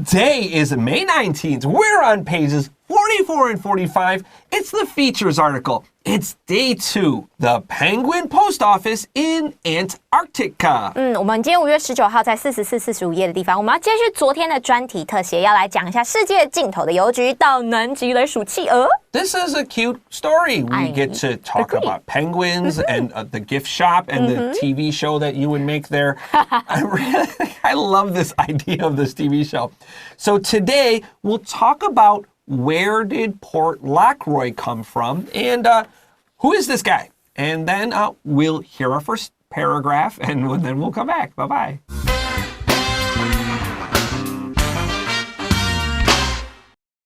Today is May 19th. We're on pages 44 and 45. It's the features article. It's day 2, the Penguin Post Office in Antarctica. 我们今天5月19号在44、45页的地方，我们要接续昨天的专题特写，要来讲一下世界尽头的邮局到南极来数企鹅。This is a cute story. We get to talk about penguins and the gift shop and the TV show that you would make there. I love this idea of this TV show. So today we'll talk about where did Port Lockroy come from and who is this guy? And then we'll hear our first paragraph and then we'll come back. Bye-bye.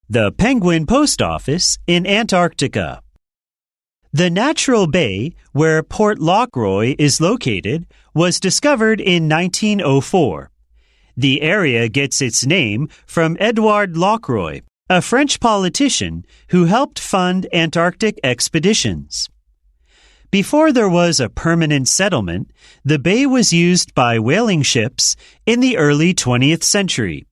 The Penguin Post Office in Antarctica. The natural bay where Port Lockroy is located was discovered in 1904. The area gets its name from Edouard Lockroy, a French politician who helped fund Antarctic expeditions. Before there was a permanent settlement, the bay was used by whaling ships in the early 20th century.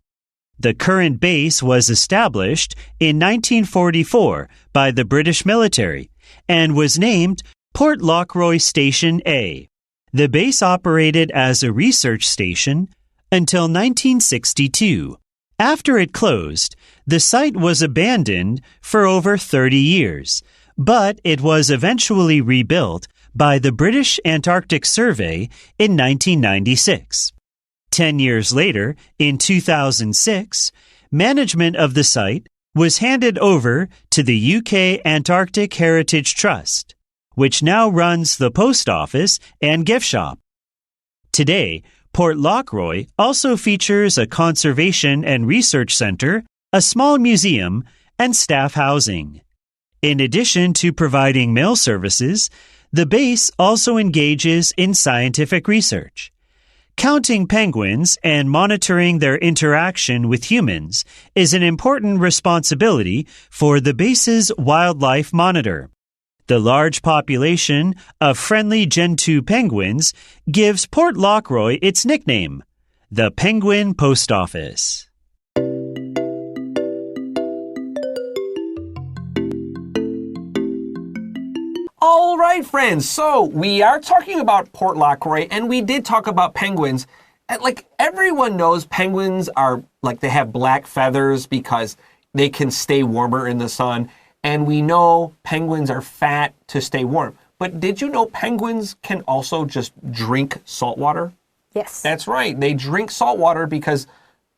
The current base was established in 1944 by the British military and was named Port Lockroy Station A. The base operated as a research station until 1962. After it closed, the site was abandoned for over 30 years, but it was eventually rebuilt by the British Antarctic Survey in 1996. 10 years later, in 2006, management of the site was handed over to the UK Antarctic Heritage Trust, which now runs the post office and gift shop. Today, Port Lockroy also features a conservation and research center, a small museum, and staff housing. In addition to providing mail services, the base also engages in scientific research. Counting penguins and monitoring their interaction with humans is an important responsibility for the base's wildlife monitor. The large population of friendly Gentoo penguins gives Port Lockroy its nickname, the Penguin Post Office. All right, friends. So we are talking about Port Lockroy, and we did talk about penguins. And like everyone knows, penguins are like they have black feathers because they can stay warmer in the sun. And we know penguins are fat to stay warm. But did you know penguins can also just drink salt water? Yes. That's right. They drink salt water because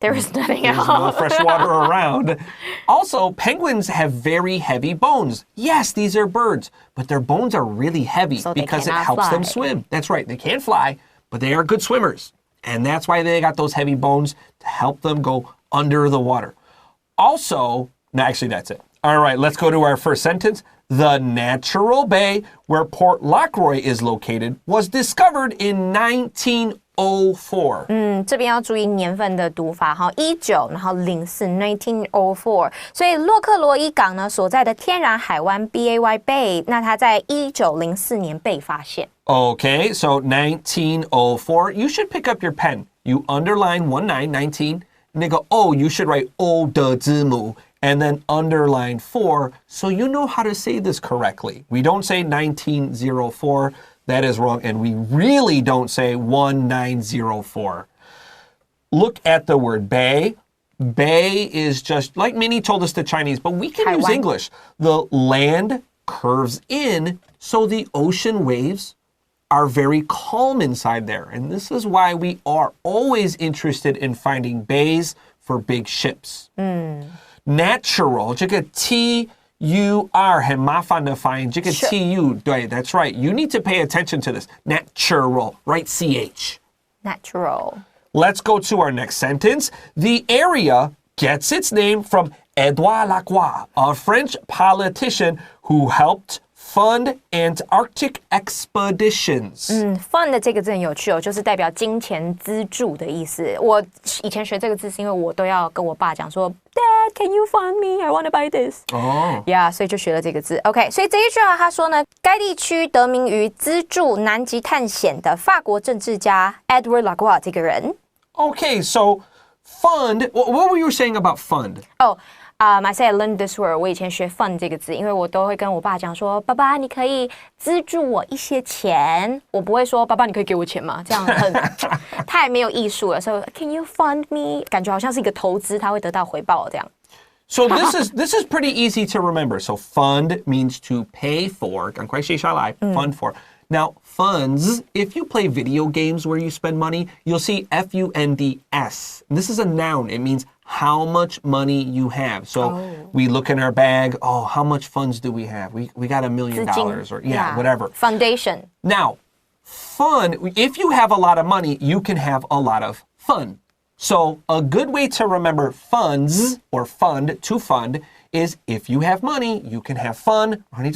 there is nothing there's no fresh water around. Also, penguins have very heavy bones. Yes, these are birds, but their bones are really heavy because it helps them swim. That's right. They can't fly, but they are good swimmers. And that's why they got those heavy bones to help them go under the water. Also, no, actually, that's it. All right, let's go to our first sentence. The natural bay where Port Lockroy is located was discovered in 1904. 这边要注意年份的读法哈，19然后04 1904，所以洛克罗伊港呢所在的天然海湾 BAY Bay， 那它在1904年被发现。Okay, so 1904. You should pick up your pen. You underline 19. 那个 O, you should write O 的字母. And then underline 4, so you know how to say this correctly. We don't say 1904. That is wrong. And we really don't say 1904. Look at the word bay. Bay is just, like Minnie told us the Chinese, but we can use English. The land curves in, so the ocean waves are very calm inside there. And this is why we are always interested in finding bays for big ships. Natural, 这个 T-U-R 很麻烦的发音，这个 T-U 对 that's right. You need to pay attention to this. Natural, right? C-H. Natural. Let's go to our next sentence. The area gets its name from Edouard Lockroy, a French politician who helped fund Antarctic expeditions. Fund 这个字很有趣哦，就是代表金钱资助的意思。我以前学这个字是因为我都要跟我爸讲说 Dad, can you fund me? I want to buy this. Yeah, 所以就学了这个字。OK, 所以这一句话他说呢，该地区得名于资助南极探险的法国政治家 Edouard Lockroy 这个人。Okay, so fund, what were you saying about fund? I say I learned this word. 我以前学 fund 这个字，因为我都会跟我爸讲说，爸爸，你可以资助我一些钱。我不会说，爸爸，你可以给我钱吗？这样很太没有艺术了。So can you fund me？ 感觉好像是一个投资，他会得到回报这样。So this is pretty easy to remember. So fund means to pay for. 赶快写下来 fund for. Now, funds, if you play video games where you spend money, you'll see F-U-N-D-S. This is a noun. It means how much money you have. So we look in our bag, how much funds do we have? We got $1 million or whatever. Foundation. Now, fun, if you have a lot of money, you can have a lot of fun. So a good way to remember funds or fund, to fund, is if you have money, you can have fun. Okay,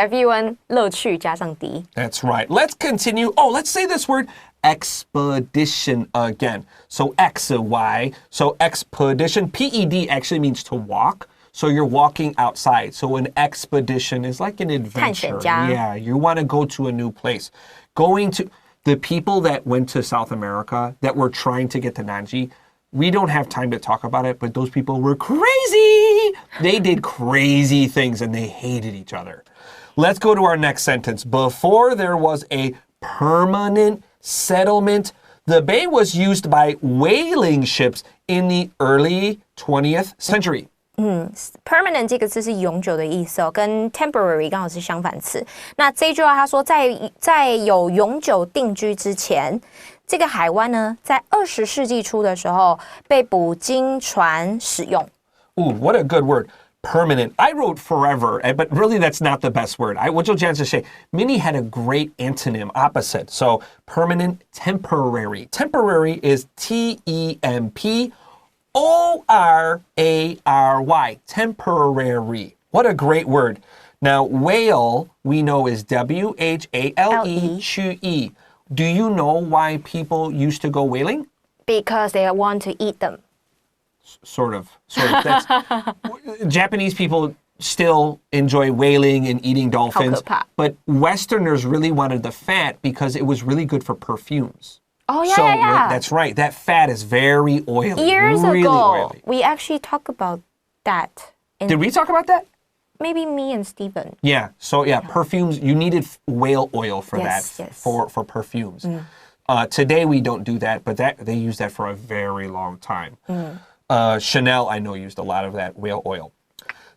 F-U-N 乐趣加上 D. That's right. Let's continue. Let's say this word expedition again. So X, Y. So expedition, P-E-D actually means to walk. So you're walking outside. So an expedition is like an adventure. Yeah, you want to go to a new place. Going to the people that went to South America that were trying to get to Nanji, we don't have time to talk about it, but those people were crazy. They did crazy things and they hated each other. Let's go to our next sentence. Before there was a permanent settlement, the bay was used by whaling ships in the early 20th century. Permanent 这个字是永久的意思哦，跟 temporary 刚好是相反词。那这句话他说在有永久定居之前，这个海湾呢，在20世纪初的时候被捕鲸船使用。Ooh, what a good word. Permanent. I wrote forever, but really that's not the best word. 我就这样子写 Minnie had a great antonym opposite. So permanent, temporary. Temporary is T-E-M-P-O-R-A-R-Y. Temporary. What a great word. Now, whale, we know is W-H-A-L-E, 曲意. Do you know why people used to go whaling? Because they want to eat them. Sort of. That's, Japanese people still enjoy whaling and eating dolphins. But Westerners really wanted the fat because it was really good for perfumes. Oh, yeah. That's right. That fat is very oily. Years really ago, oily. we actually talked about that. Did we talk about that? Maybe me and Stephen. Yeah. So, perfumes, you needed whale oil for that, for perfumes. Today, we don't do that, but they use that for a very long time. Chanel, I know, used a lot of that whale oil.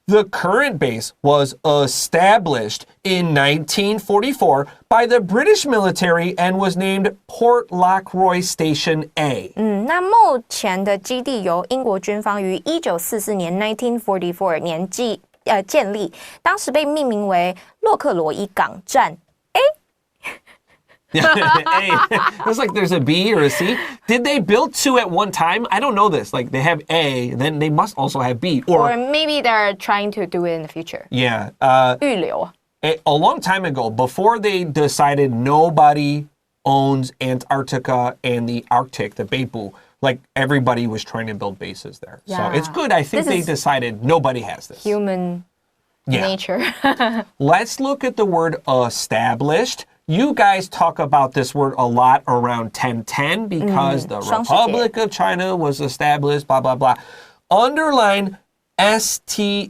The current base was established in 1944 by the British military and was named Port Lockroy Station A. 那目前的基地由英国军方于1944年 1944年建立，当时被命名为洛克罗伊港站 A. It's like there's a B or a C. Did they build two at one time? I don't know this. Like they have A, then they must also have B. Or maybe they're trying to do it in the future. Yeah. 预留 A long time ago, before they decided nobody owns Antarctica and the Arctic, the Beibu, like everybody was trying to build bases there. Yeah. So it's good. I think they decided nobody has this. Human nature. Let's look at the word established. You guys talk about this word a lot around 1010 because the Republic of China was established, blah, blah, blah. Underline S-T-A-B-L.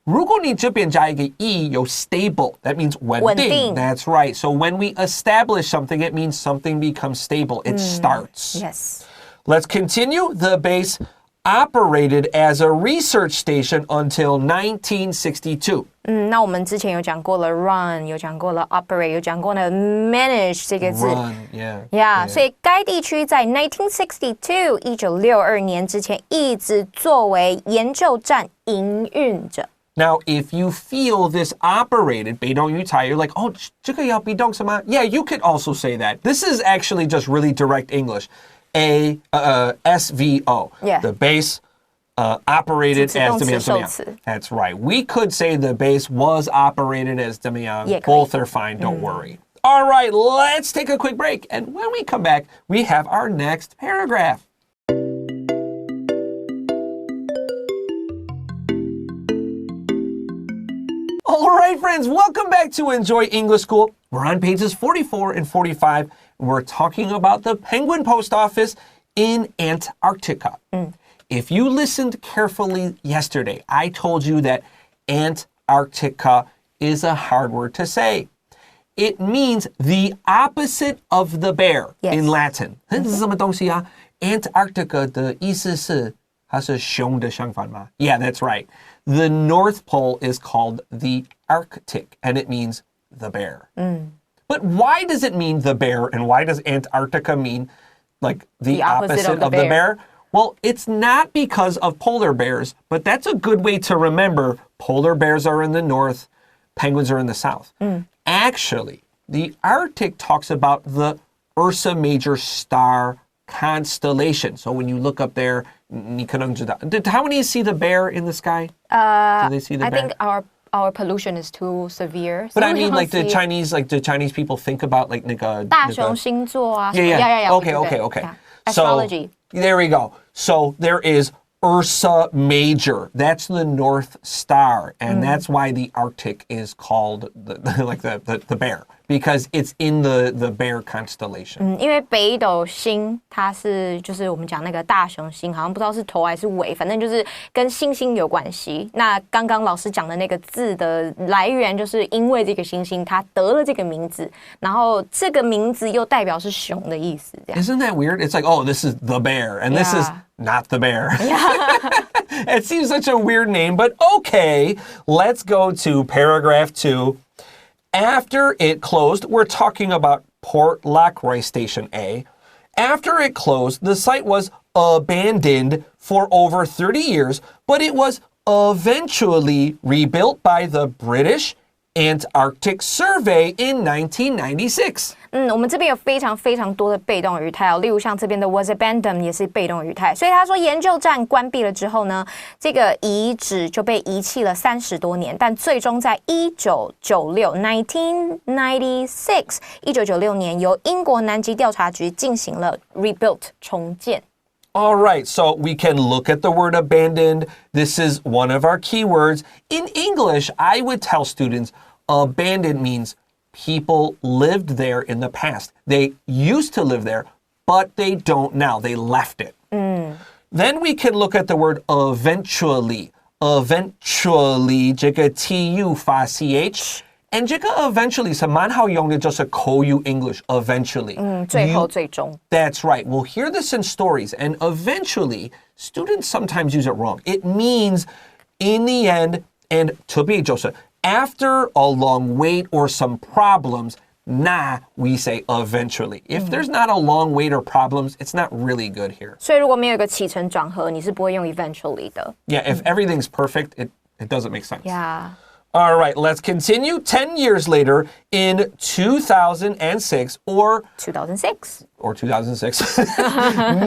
如果你这边加一个 E, 有 stable, that means 稳定. That's right. So when we establish something, it means something becomes stable. It starts. Yes. Let's continue. The base operated as a research station until 1962. 那我们之前有讲过了 run, 有讲过了 operate, 有讲过了 manage 这个字。Run, yeah. 所以该地区在1962 1962年之前一直作为研究站营运着。Now, if you feel this operated, 被动语态, you're like, oh, 这个要被动什么? Yeah, you could also say that. This is actually just really direct English. SVO. Yeah. The base operated as 怎么样 That's right. We could say the base was operated as 怎么样 Both are fine, don't worry. All right, let's take a quick break. And when we come back, we have our next paragraph. All right, friends, welcome back to Enjoy English School. We're on pages 44 and 45. We're talking about the Penguin Post Office in Antarctica. If you listened carefully yesterday, I told you that Antarctica is a hard word to say. It means the opposite of the bear in Latin. 这是什么东西啊？ Antarctica 的意思是它是熊的相反吗？ Yeah, that's right. The North Pole is called the Arctic, and it means the bear. But why does it mean the bear, and why does Antarctica mean like the opposite of the bear? Well, it's not because of polar bears, but that's a good way to remember polar bears are in the north, penguins are in the south. Actually, the Arctic talks about the Ursa Major star constellation. So when you look up there, 你可能知道. How many see the bear in the sky? Do they see the bear? I think our pollution is too severe. But I mean, like the Chinese people think about like 那个大熊星座啊. Yeah. Okay. Yeah. Astrology. So, there we go. So there is Ursa Major. That's the North Star. And that's why the Arctic is called the bear. Because it's in the bear constellation. 因为北斗星它是就是我们讲那个大熊星，好像不知道是头还是尾，反正就是跟星星有关系。那刚刚老师讲的那个字的来源，就是因为这个星星它得了这个名字，然后这个名字又代表是熊的意思。Isn't that weird? It's like, oh, this is the bear, and this is not the bear. It seems such a weird name, but okay. Let's go to paragraph 2. After it closed, we're talking about Port Lockroy Station A. After it closed, the site was abandoned for over 30 years, but it was eventually rebuilt by the British Antarctic Survey in 1996. 我们这边有非常非常多的被动语态哦，例如像这边的 was abandoned 也是被动语态，所以他说研究站关闭了之后呢，这个遗址就被遗弃了30多年，但最终在1996年由英国南极调查局进行了 rebuilt 重建。All right, so we can look at the word abandoned. This is one of our keywords. In English, I would tell students abandoned means people lived there in the past. They used to live there, but they don't now. They left it. Then we can look at the word eventually. Eventually, 这个 tu 发 ch. And 这个 eventually 是蛮好用的，就是口语 English, eventually. 最后最终。That's right. We'll hear this in stories. And eventually, students sometimes use it wrong. It means in the end, and 特别就是 after a long wait or some problems, we say eventually. If there's not a long wait or problems, it's not really good here. 所以如果没有一个起承转合，你是不会用 eventually 的。Yeah, if everything's perfect, it doesn't make sense. Yeah. All right, let's continue. 10 years later, in 2006 or 2006.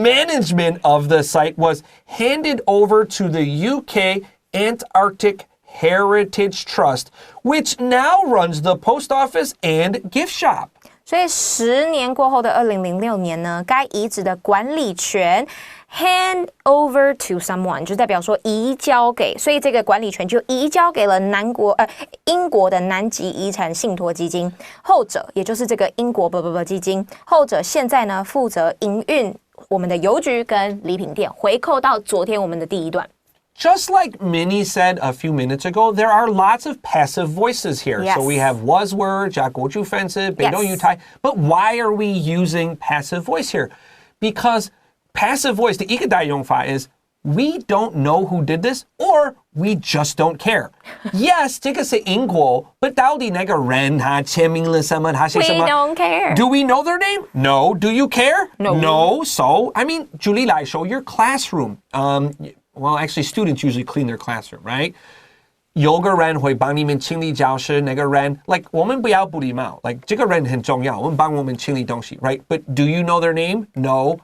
Management of the site was handed over to the UK Antarctic Heritage Trust, which now runs the post office and gift shop. 所以10年过后的2006年呢，该遗址的管理权 hand over to someone 就代表说移交给，所以这个管理权就移交给了英国的南极遗产信托基金，后者也就是这个英国基金，后者现在呢负责营运我们的邮局跟礼品店，回扣到昨天我们的第一段。Just like Minnie said a few minutes ago, there are lots of passive voices here. Yes. So we have was were, 加过去分词, 被动语态. But why are we using passive voice here? Because passive voice, 第一个代用法 is we don't know who did this or we just don't care. Yes, 这个是英国, but 到底那个人他签名了什么, 他写什么? We don't care. Do we know their name? No. Do you care? No. So, I mean, 举例来说, your classroom, well, actually, students usually clean their classroom, right? 有个人会帮你们清理教室，那个人 like 我们不要不礼貌 like 这个人很重要，我们帮我们清理东西 right? But do you know their name? No.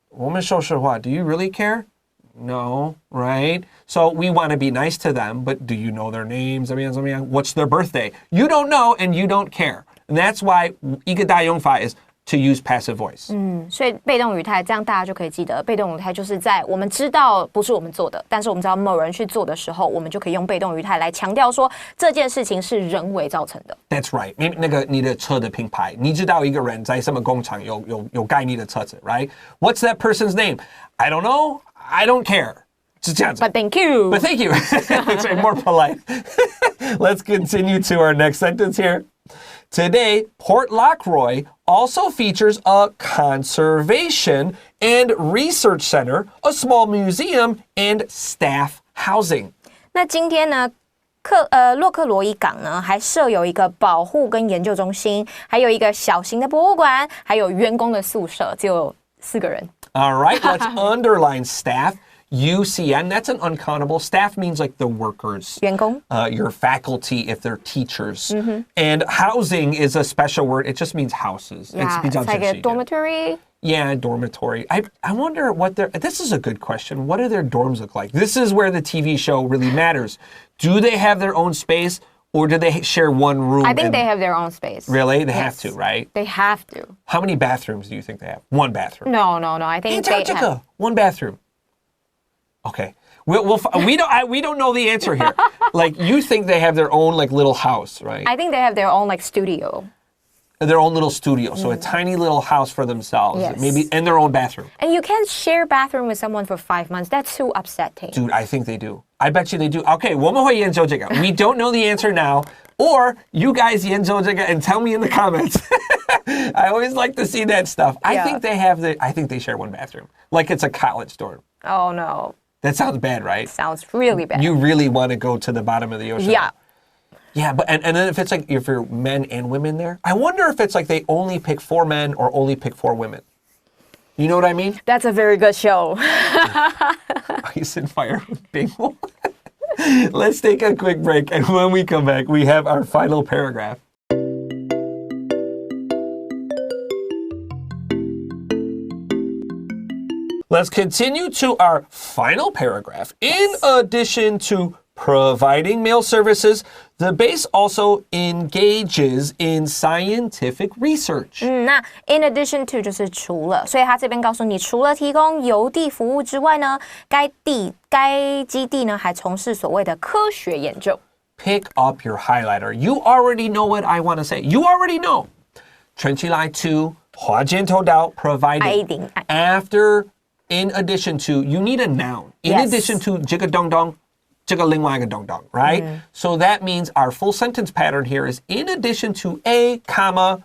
我们说实话 do you really care? No, right? So we want to be nice to them, but do you know their names? 怎么样怎么样 What's their birthday? You don't know and you don't care. And that's why 一个代用法 is to use passive voice. 所以被动语态这样大家就可以记得，被动语态就是在我们知道不是我们做的，但是我们知道某人去做的时候，我们就可以用被动语态来强调说这件事情是人为造成的。That's right. 那个你的车的品牌，你知道一个人在什么工厂有盖你的车子 right? What's that person's name? I don't know. I don't care. 是这样子。But thank you. But thank you. That's right, more polite. Let's continue to our next sentence here. Today, Port Lockroy also features a conservation and research center, a small museum, and staff housing. 那今天呢，洛克罗伊港呢，还设有一个保护跟研究中心，还有一个小型的博物馆，还有员工的宿舍，只有4个人。All right, let's underline staff. UCN, that's an uncountable. Staff means like the workers. 员工 your faculty if they're teachers. And housing is a special word. It just means houses. Yeah, it's like a dormitory. Yeah, dormitory. I wonder what this is a good question. What do their dorms look like? This is where the TV show really matters. Do they have their own space or do they share one room? I think they have their own space. Really? They have to, right? They have to. How many bathrooms do you think they have? One bathroom. No. I think Antarctica, they have... one bathroom. Okay. We don't know the answer here. Like, you think they have their own, like, little house, right? I think they have their own, like, studio. Their own little studio. So a tiny little house for themselves. Yes. Maybe, and their own bathroom. And you can't share bathroom with someone for 5 months. That's too upsetting. Dude, I think they do. I bet you they do. Okay, 我们会研究这个. We don't know the answer now. Or you guys 研究这个 and tell me in the comments. I always like to see that stuff. I think they share one bathroom. Like it's a college dorm. Oh, no. That sounds bad, right? Sounds really bad. You really want to go to the bottom of the ocean. Yeah. Yeah, but and then if it's like if you're men and women there, I wonder if it's like they only pick 4 men or only pick 4 women. You know what I mean? That's a very good show. Ice and Fire with Bingo. Let's take a quick break, and when we come back, we have our final paragraph. Let's continue to our final paragraph. In addition to providing mail services, the base also engages in scientific research. 那 in addition to 就是除了，所以他这边告诉你，除了提供邮递服务之外呢，该基地呢还从事所谓的科学研究。Pick up your highlighter. You already know what I want to say. You already know. 存起来 to 划箭头到 providing. After in addition to, you need a noun. In addition to 这个东东这个另外一个东东 right? So that means our full sentence pattern here is in addition to A, comma,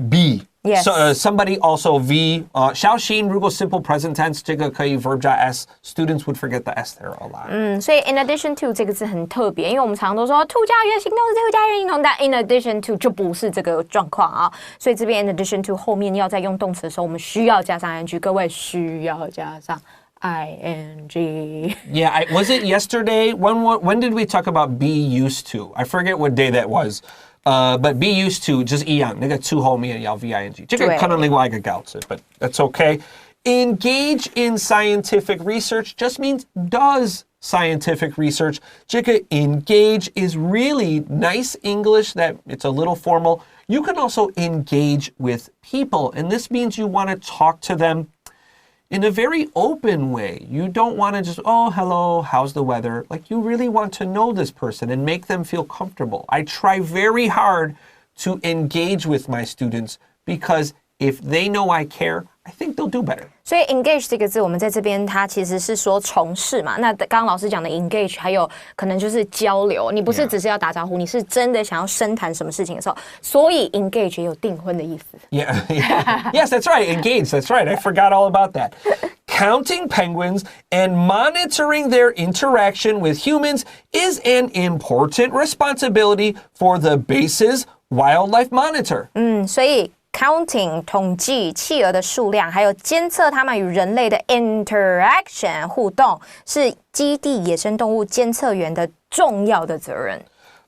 B. Yes. So somebody also V. 小心如果 simple present tense 这个可以 verb 加 S. Students would forget the S there a lot. 所以 in addition to 这个字很特别，因为我们常常都说兔家园行动是兔家园行动，但 in addition to 就不是这个状况啊。所以这边 in addition to 后面要再用动词的时候，我们需要加上 ing， 各位需要加上ing. Yeah, was it yesterday? When did we talk about be used to? I forget what day that was. But be used to 就是一样，那个 to 后面要 V-I-N-G. 这个可能另外一个稿子 but that's okay. Engage in scientific research just means does scientific research. 这个 engage is really nice English that it's a little formal. You can also engage with people, and this means you want to talk to them in a very open way. You don't want to just, oh, hello, how's the weather? Like, you really want to know this person and make them feel comfortable. I try very hard to engage with my students because if they know I care, I think they'll do better. 所以 engage 这个字，我们在这边它其实是说从事嘛。那刚刚老师讲的 engage 还有可能就是交流，你不是只是要打招呼，你是真的想要深谈什么事情的时候，所以 engage 也有订婚的意思。Yeah. Yes, that's right. Engage. That's right. I forgot all about that. Counting penguins and monitoring their interaction with humans is an important responsibility for the base's wildlife monitor. 所以counting 统计企鹅的数量，还有监测它们与人类的 interaction 互动，是基地野生动物监测员的重要的责任。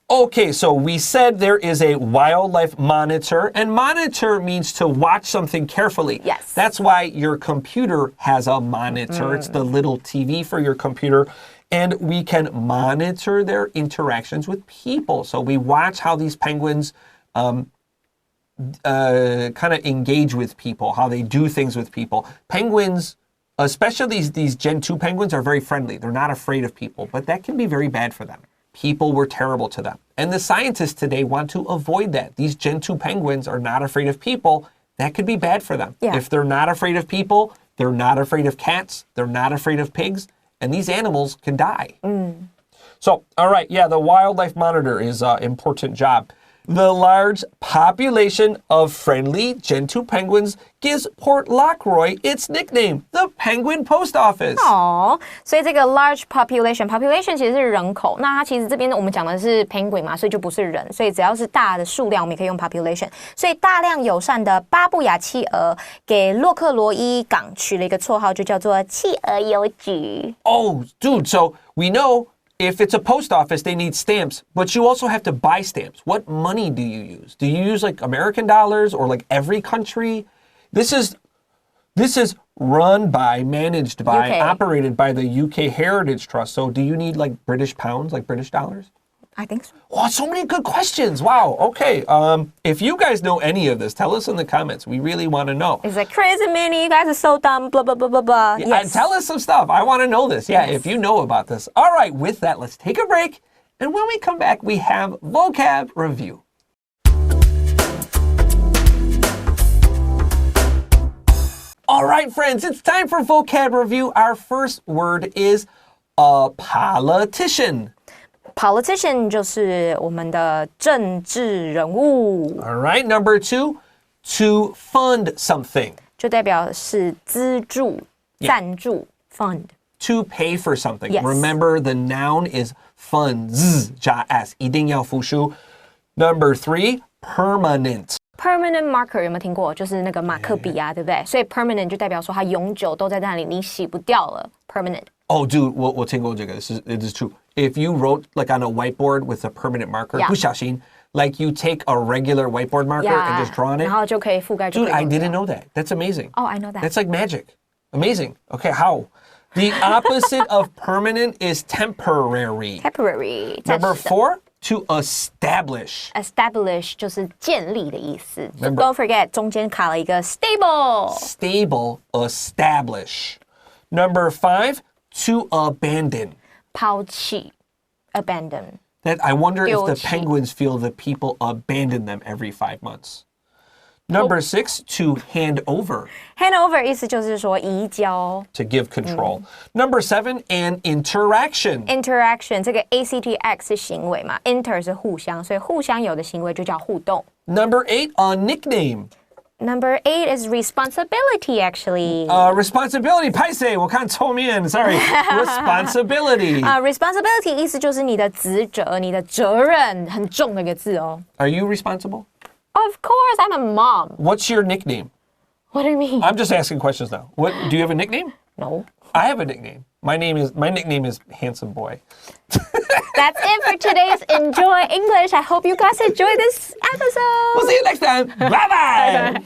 Okay, so we said there is a wildlife monitor, and monitor means to watch something carefully. Yes. That's why your computer has a monitor. It's the little TV for your computer. And we can monitor their interactions with people. So we watch how these penguins kind of engage with people, how they do things with people. Penguins, especially these Gen 2 penguins, are very friendly. They're not afraid of people, but that can be very bad for them. People were terrible to them. And the scientists today want to avoid that. These Gen 2 penguins are not afraid of people. That could be bad for them. Yeah. If they're not afraid of people, they're not afraid of cats, they're not afraid of pigs, and these animals can die. So, all right, yeah, the wildlife monitor is an important job. The large population of friendly Gen 2 penguins gives Port Lockroy its nickname, the Penguin Post Office. 哦，所以这个 large population 其实是人口，那它其实这边我们讲的是 penguin 嘛，所以就不是人，所以只要是大的数量，我们也可以用 population。所以大量友善的巴布亚企鹅给洛克罗伊港取了一个绰号，就叫做企鹅邮局。Oh, dude, so we know...If it's a post office, they need stamps, but you also have to buy stamps. What money do you use? Do you use like American dollars or like every country? This is run by, managed by, UK. operated by the UK Heritage Trust. So do you need like British pounds, like British dollars? I think so. Oh, so many good questions. Wow. Okay. If you guys know any of this, tell us in the comments. We really want to know. It's like, Chris and Minnie, you guys are so dumb, blah, blah, blah, blah, blah. Yeah, Yes. tell us some stuff. I want to know this. Yeah, if you know about this. All right, with that, let's take a break. And when we come back, we have vocab review. All right, friends, it's time for vocab review. Our first word is a politician. Politician 就是我们的政治人物。 All right, number 2, to fund something. 就代表是资助、赞助 fund. To pay for something. Yes. Remember, the noun is funds. 加 s 一定要复数. Number 3, permanent. Permanent marker 有没有听过？就是那个马克笔啊，对不对？所以 permanent 就代表说它永久都在那里，你洗不掉了。Permanent. Oh, dude, 我听过这个. It is true. If you wrote like on a whiteboard with a permanent marker, 不小心, like you take a regular whiteboard marker and just draw on it. 然后就可以覆盖。 Dude, I didn't know that. That's amazing. Oh, I know that. That's like magic. Amazing. Okay, how? The opposite of permanent is temporary. Temporary. Number 4, to establish. Establish 就是建立的意思。So Remember- don't forget 中间卡了一个 stable. Stable, establish. Number 5, to abandon. 抛弃 abandon. That I wonder if the 丢弃 penguins feel that people abandon them every 5 months. Number 6, to hand over. Hand over 意思就是说移交。 To give control. Number 7, an interaction. Interaction 这个 ACTX 是行为嘛 ，inter 是互相，所以互相有的行为就叫互动。 Number 8, a nickname. Number 8 is responsibility actually. Responsibility, 拍谁？我看后面 sorry. Responsibility. Responsibility 意思就是你的职责、你的责任很重的一个字哦。 Are you responsible? Of course, I'm a mom. What's your nickname? What do you mean? I'm just asking questions now. What do you have a nickname? No. I have a nickname. My nickname is Handsome Boy. That's it for today's Enjoy English. I hope you guys enjoyed this episode. We'll see you next time. Bye-bye.